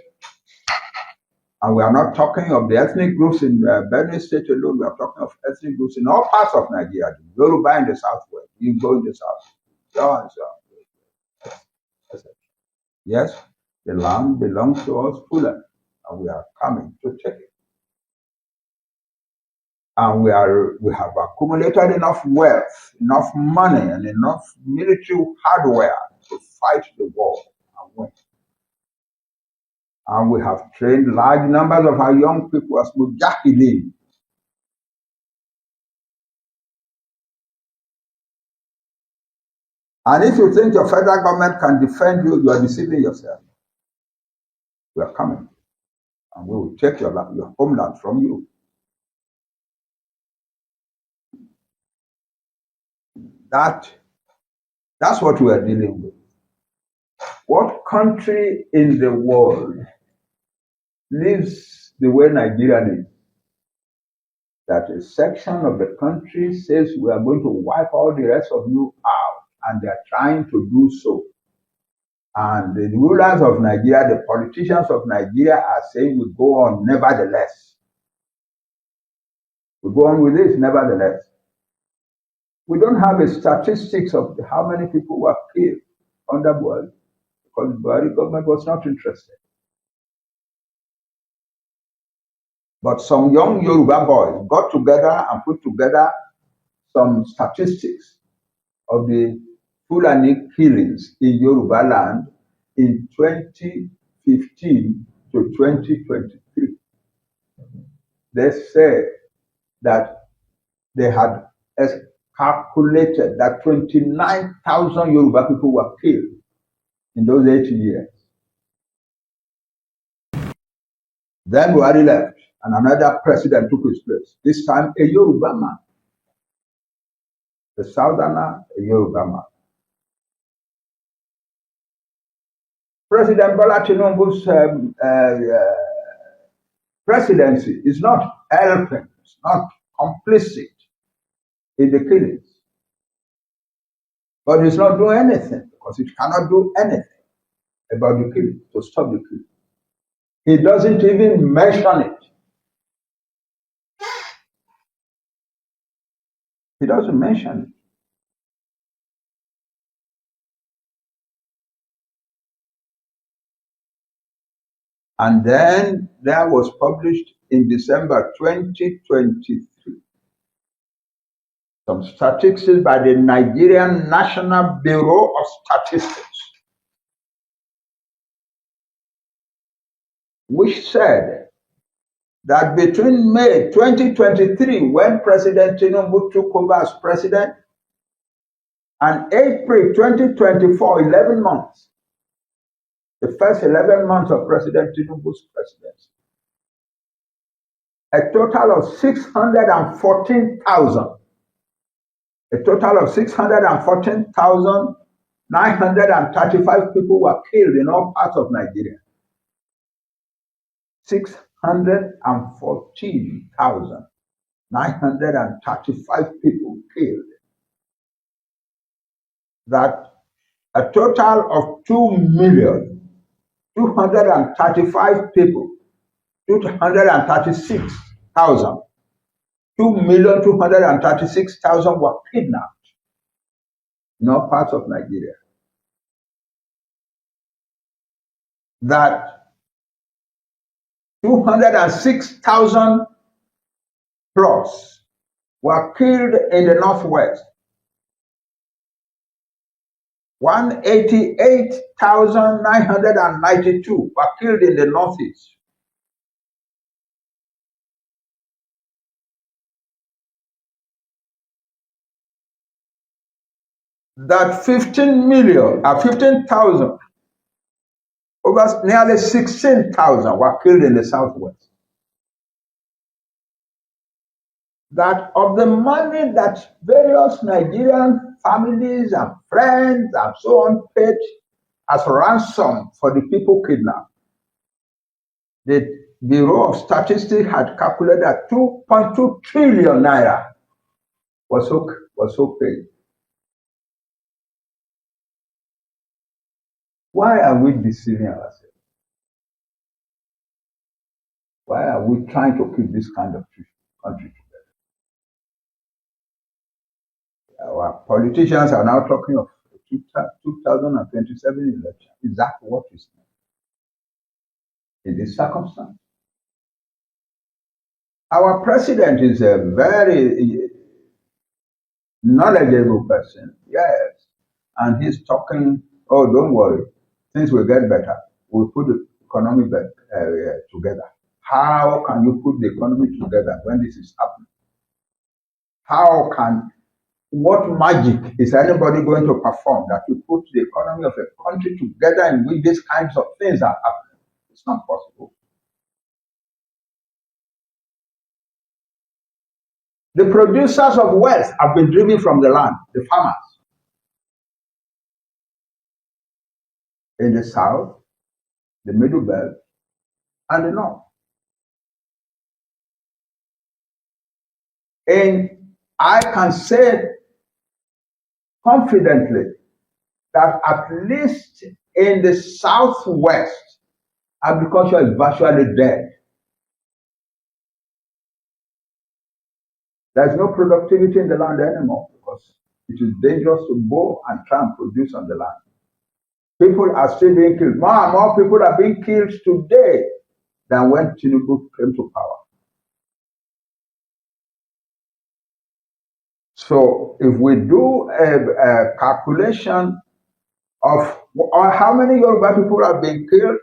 And we are not talking of the ethnic groups in Benue State alone. We are talking of ethnic groups in all parts of Nigeria. The Yoruba in the southwest, Igboho in the south. So and so. Yes. The land belongs to us fully, and we are coming to take it. And we have accumulated enough wealth, enough money, and enough military hardware to fight the war and win. And we have trained large numbers of our young people as mujahideen. And if you think your federal government can defend you, you are deceiving yourself. We are coming, and we will take your homeland from you. That's what we are dealing with. What country in the world lives the way Nigeria lives? That a section of the country says we are going to wipe all the rest of you out, and they are trying to do so. And the rulers of Nigeria, the politicians of Nigeria are saying we go on nevertheless. We go on with this nevertheless. We don't have a statistics of how many people were killed under Buhari, because the Buhari government was not interested. But some young Yoruba boys got together and put together some statistics of the Fulani killings in Yoruba land in 2015 to 2023. They said that they had calculated that 29,000 Yoruba people were killed in those 80 years. Then Buhari left, and another president took his place. This time, a Yoruba man. The southerner, a Yoruba man. President Bola Tinubu's presidency is not helping, it's not complicit in the killings. But it's not doing anything, because it cannot do anything about the killing, to stop the killing. He doesn't even mention it. He doesn't mention it. And then there was published in December 2023 some statistics by the Nigerian National Bureau of Statistics, which said that between May 2023, when President Tinubu took over as president, and April 2024, 11 months, the first 11 months of President Tinubu's presidency, a total of 614,935 people were killed in all parts of Nigeria. 614,935 people killed. That a total of 2,235,000 people, 2,236,000 were kidnapped in all parts of Nigeria. That 206,000 plus were killed in the Northwest. 188,992 were killed in the Northeast. That 15,000, over nearly 16,000 were killed in the Southwest. That of the money that various Nigerian families and friends and so on paid as ransom for the people kidnapped, the Bureau of Statistics had calculated that 2.2 trillion naira was so paid. Why are we deceiving ourselves? Why are we trying to keep this kind of country together? Our politicians are now talking of 2027 election. Is that what is next? in this circumstance. Our president is a very knowledgeable person, yes, and he's talking, oh, don't worry, things will get better. We'll put the economy back, together. How can you put the economy together when this is happening? What magic is anybody going to perform that will put the economy of a country together in which these kinds of things are happening? It's not possible. The producers of wealth have been driven from the land, the farmers. In the south, the middle belt, and the north. And I can say confidently that at least in the southwest, agriculture is virtually dead. There's no productivity in the land anymore because it is dangerous to go and try and produce on the land. People are still being killed. More and more people are being killed today than when Tinubu came to power. So if we do a calculation of how many Yoruba people have been killed,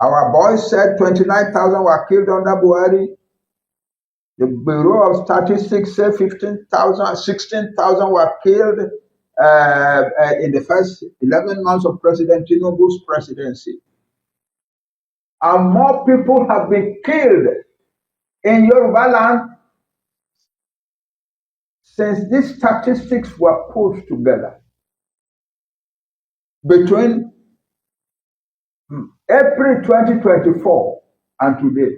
our boys said 29,000 were killed under Buhari. The Bureau of Statistics said 15,000, 16,000 were killed in the first 11 months of President Tinubu's presidency. And more people have been killed in Yoruba land since these statistics were put together. Between April 2024 and today,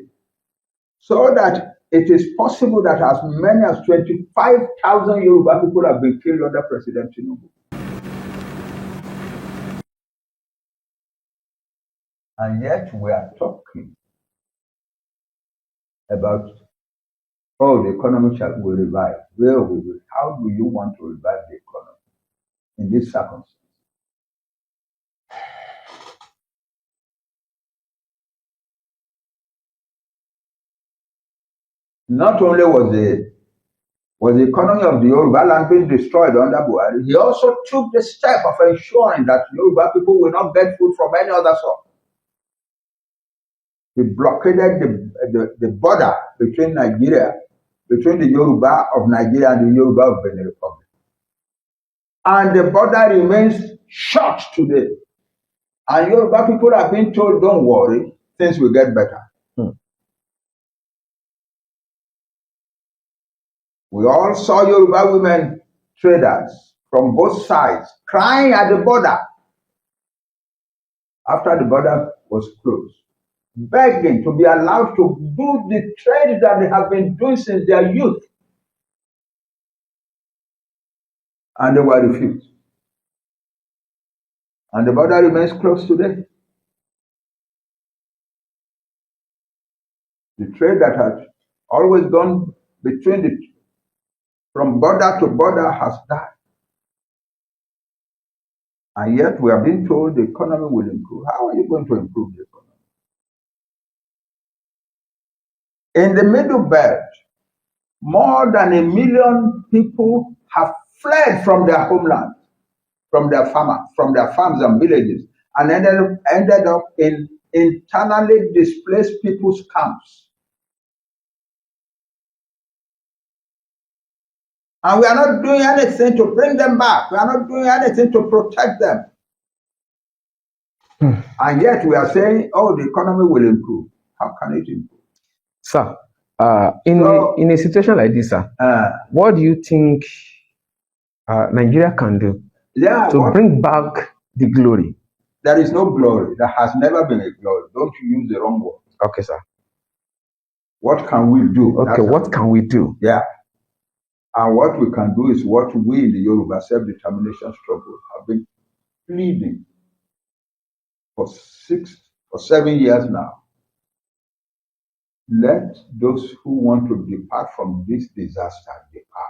so that it is possible that as many as 25,000 Yoruba people have been killed under President Tinubu. And yet we are talking about, oh, the economy will revive. Where will we? How do you want to revive the economy in this circumstance? Not only was the economy of the Yoruba land being destroyed under Buhari, he also took the step of ensuring that Yoruba people will not get food from any other source. He blockaded the border between Nigeria, between the Yoruba of Nigeria and the Yoruba of Benin Republic. And the border remains shut today. And Yoruba people are being told, don't worry, things will get better. We all saw Yoruba women traders from both sides crying at the border after the border was closed, begging to be allowed to do the trade that they have been doing since their youth. And they were refused. And the border remains closed today. The trade that had always gone from border to border has died. And yet we are being told the economy will improve. How are you going to improve the economy? In the Middle Belt, more than 1 million people have fled from their homeland, from their farms and villages, and ended up in internally displaced people's camps. And we are not doing anything to bring them back. We are not doing anything to protect them. And yet we are saying, oh, the economy will improve. How can it improve? Sir, in a situation like this, sir, what do you think Nigeria can do to bring back the glory? There is no glory. There has never been a glory. Don't you use the wrong word. Okay, sir. What can we do? Okay, what can we do? Yeah. And what we can do is what we in the Yoruba self-determination struggle have been pleading for 7 years now. Let those who want to depart from this disaster depart.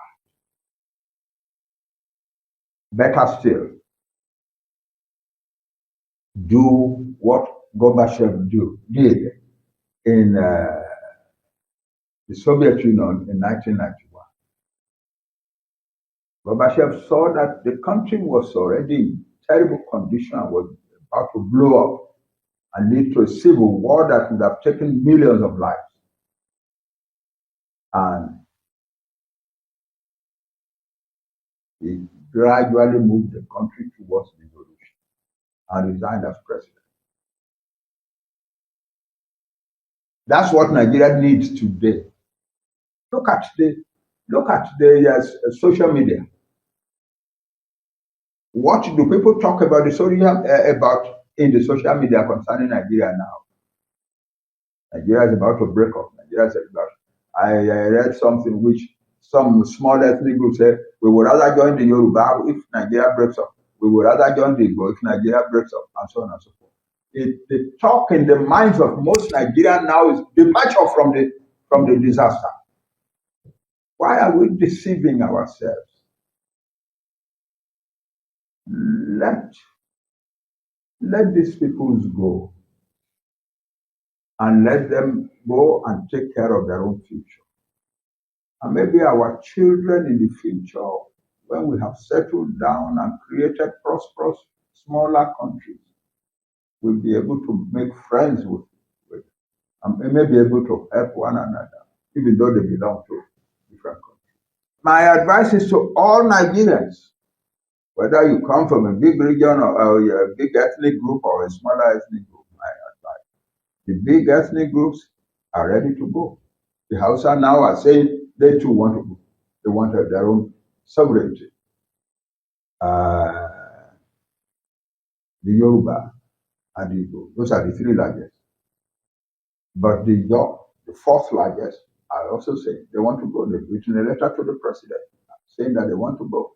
Better still, do what Gorbachev did in the Soviet Union in 1991. Gorbachev saw that the country was already in terrible condition and was about to blow up and lead to a civil war that would have taken millions of lives. And he gradually moved the country towards devolution and resigned as president. That's what Nigeria needs today. Look at the social media. What do people talk about in the social media concerning Nigeria now? Nigeria is about to break up. Nigeria is about. I read something which some small ethnic groups say we would rather join the Yoruba if Nigeria breaks up. We would rather join the Igboho if Nigeria breaks up, and so on and so forth. The talk in the minds of most Nigerians now is departure from the disaster. Why are we deceiving ourselves? Let these peoples go, and let them go and take care of their own future. And maybe our children in the future, when we have settled down and created prosperous, smaller countries, will be able to make friends with and may be able to help one another, even though they belong to different countries. My advice is to all Nigerians, whether you come from a big region or a big ethnic group or a smaller ethnic group, my advice. The big ethnic groups are ready to go. The Hausa now are saying they too want to go. They want their own sovereignty. The Yoruba and the Igbo, those are the three largest. But the fourth largest are also saying they want to go. They've written a letter to the president saying that they want to go.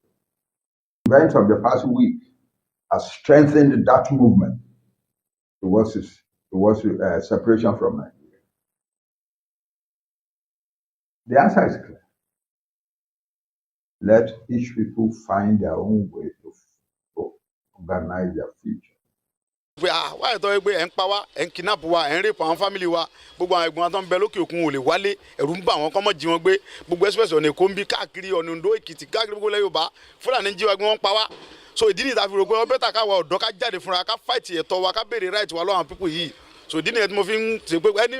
Events of the past week has strengthened that movement towards separation from Nigeria. The answer is clear. Let each people find their own way to organize their future. wáyé tó yẹ pé ẹ̀ ń pa wá ẹ̀ ń kidnap wa ẹ̀ ń rape àwọn family wa gbogbo àwọn ẹ̀gbọ́n tó ń bẹ lókè òkun ò lè wálé ẹ̀rù ń bà wọ́n kọ́ mọ́ jí wọn gbé gbogbo express ọ̀nà Èkó ń bí káàkiri ọ̀nà Oǹdó Èkìtì káàkiri gbogbo ilẹ̀ Yorùbá Fúlàní ń jí wa gbé wọ́n pa wá so ìdí nìyí tá fi rò pé ọbẹ̀ tà káwa ọ̀dọ́ ká jáde fúnra ká fight ẹ̀tọ́ wa ká béèrè right wa lọ́wọ́ àwọn people yìí so ìdí nìyẹn tí mo fi ń ṣe pé ẹni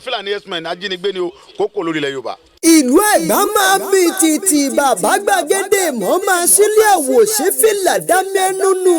Fúlàní herdsmen ajínigbé ni o kókó lórí ilẹ̀ Yorùbá. ìlú Ẹ̀gbá máa bí títì bàbá gbàgede mọ́ máa sílé àwòṣe fìlà dámẹ́nu nù.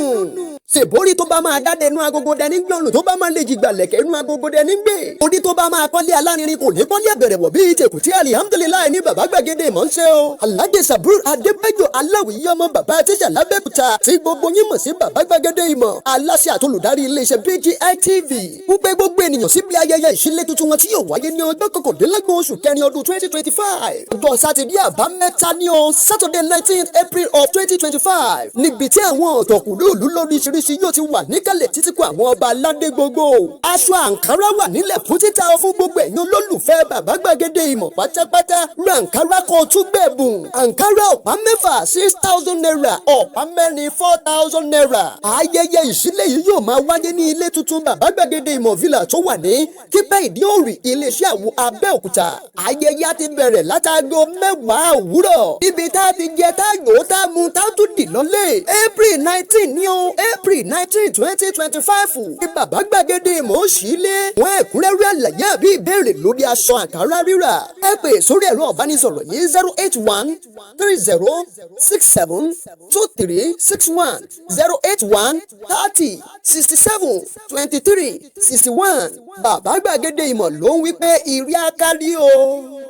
ṣèbórí tó bá máa dáde inú agogo dẹni gbọ̀nù tó bá máa lè jìgbà lẹ̀kẹ̀ inú agogo dẹni gbé. orí tó bá máa kọ́lé alárinrin kò ní kọ́lé àbẹ̀rẹ̀wọ̀ bíi tèkùtì alihamudulilayi ní bàbá gbàgede mọ̀ ń ṣe o. Alhaji Sabur Adébáyọ̀ aláwìyí ọmọ bàbá tíṣà lábẹ́kúta tí gbogbo yín mọ̀ sí bàbá gbàgede ìmọ̀ aláṣẹ àtolùdarí iléeṣẹ́ BGI TV. wípé gbogbo ènìyàn síbi ayẹyẹ ìṣílẹ̀ tuntun wọn tí yóò wáyé ní ọjọ́ kọkàndínlọ́gbọ̀n oṣù kẹrin ọdún 2025. ọjọ́ sátidé àbámẹ́ta ní o Saturday 19th April of 2025. níbi tí àwọn ọ̀tọ̀kùlú lóríṣiríṣi yóò ti wà níkàlẹ̀ títí kó àwọn ọba aládé gbogbo. aṣọ àǹkárá wà nílẹ̀ fún títà fún gbogbo ẹ̀yin olólùfẹ́ bàbá gbàgede ìmọ̀ pátápátá. ra àǹkárá kan tún gbẹ̀bùn. àǹkárá ọ̀pá mẹ́fà 6,000 naira ọ̀pá mẹ́rin 4,000 naira. ayẹyẹ ìṣílẹ̀ yìí yóò máa wáyé ní ilé tuntun bàbá gbàgede ìmọ̀ villa tó wà ní kípẹ́ ìdíòrì iléeṣẹ́ àwo Abẹ́òkúta. ayẹyẹ ti bẹ̀rẹ̀ látago 10 òwúrọ̀. ibi tá a ti jẹ tá a yòó tá a mu tá a tún dì lọ́lẹ̀. April 19 ní o April 19 2025. ní bàbá gbàgede ìmọ̀ òṣìlẹ̀. wọ́n ẹ̀kúnrẹ́rẹ́ àlàyé àbí ìbéèrè lórí aṣọ àǹkárá rírà. ẹ pè sórí ẹ̀rọ ìbánisọ̀rọ̀ yìí 081 30 67 23 61 081 30 67 23 61. bàbá gbàgede ìmọ̀ ló ń wí pé ìrí akárí o.